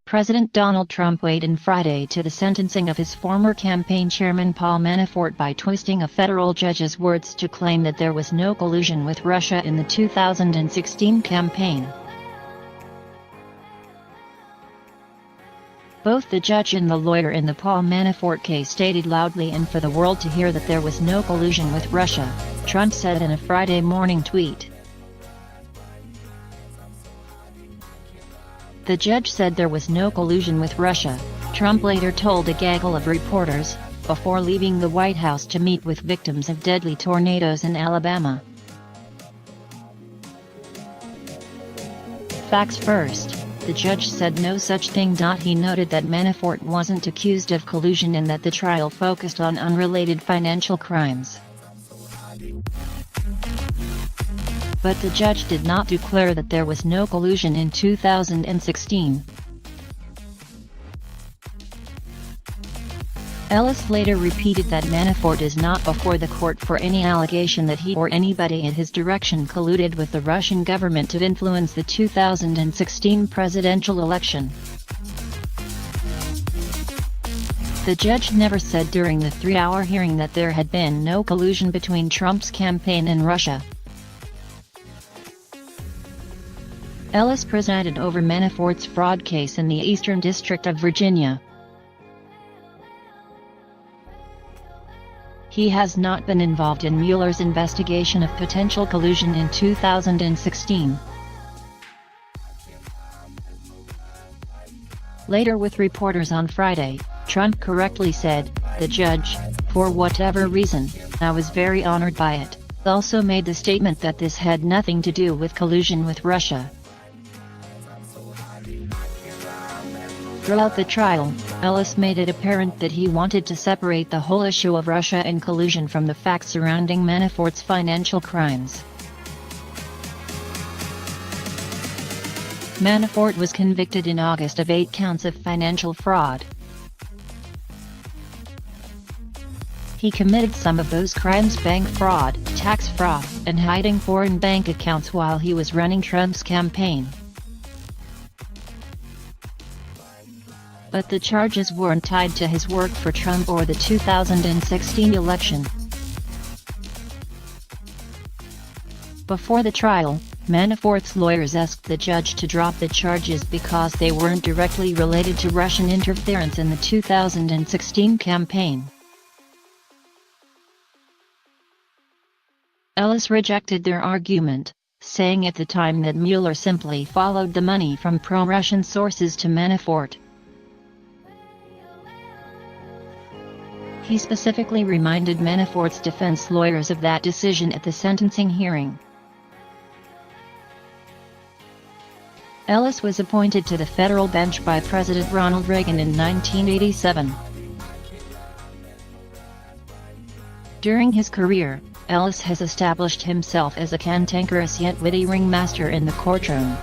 President Donald Trump weighed in Friday to the sentencing of his former campaign chairman Paul Manafort by twisting a federal judge's words to claim that there was no collusion with Russia in the 2016 campaign. Both the judge and the lawyer in the Paul Manafort case stated loudly and for the world to hear that there was no collusion with Russia, Trump said in a Friday morning tweet. The judge said there was no collusion with Russia, Trump later told a gaggle of reporters, before leaving the White House to meet with victims of deadly tornadoes in Alabama. Facts first. The judge said no such thing. He noted that Manafort wasn't accused of collusion and that the trial focused on unrelated financial crimes. But the judge did not declare that there was no collusion in 2016. Ellis later repeated that Manafort is not before the court for any allegation that he or anybody in his direction colluded with the Russian government to influence the 2016 presidential election. The judge never said during the 3-hour hearing that there had been no collusion between Trump's campaign and Russia. Ellis presided over Manafort's fraud case in the Eastern District of Virginia. He has not been involved in Mueller's investigation of potential collusion in 2016. Later with reporters on Friday, Trump correctly said, "The judge, for whatever reason, I was very honored by it," also made the statement that this had nothing to do with collusion with Russia. Throughout the trial, Ellis made it apparent that he wanted to separate the whole issue of Russia and collusion from the facts surrounding Manafort's financial crimes. Manafort was convicted in August of 8 counts of financial fraud. He committed some of those crimes: bank fraud, tax fraud, and hiding foreign bank accounts while he was running Trump's campaign. But the charges weren't tied to his work for Trump or the 2016 election. Before the trial, Manafort's lawyers asked the judge to drop the charges because they weren't directly related to Russian interference in the 2016 campaign. Ellis rejected their argument, saying at the time that Mueller simply followed the money from pro-Russian sources to Manafort. He specifically reminded Manafort's defense lawyers of that decision at the sentencing hearing. Ellis was appointed to the federal bench by President Ronald Reagan in 1987. During his career, Ellis has established himself as a cantankerous yet witty ringmaster in the courtroom.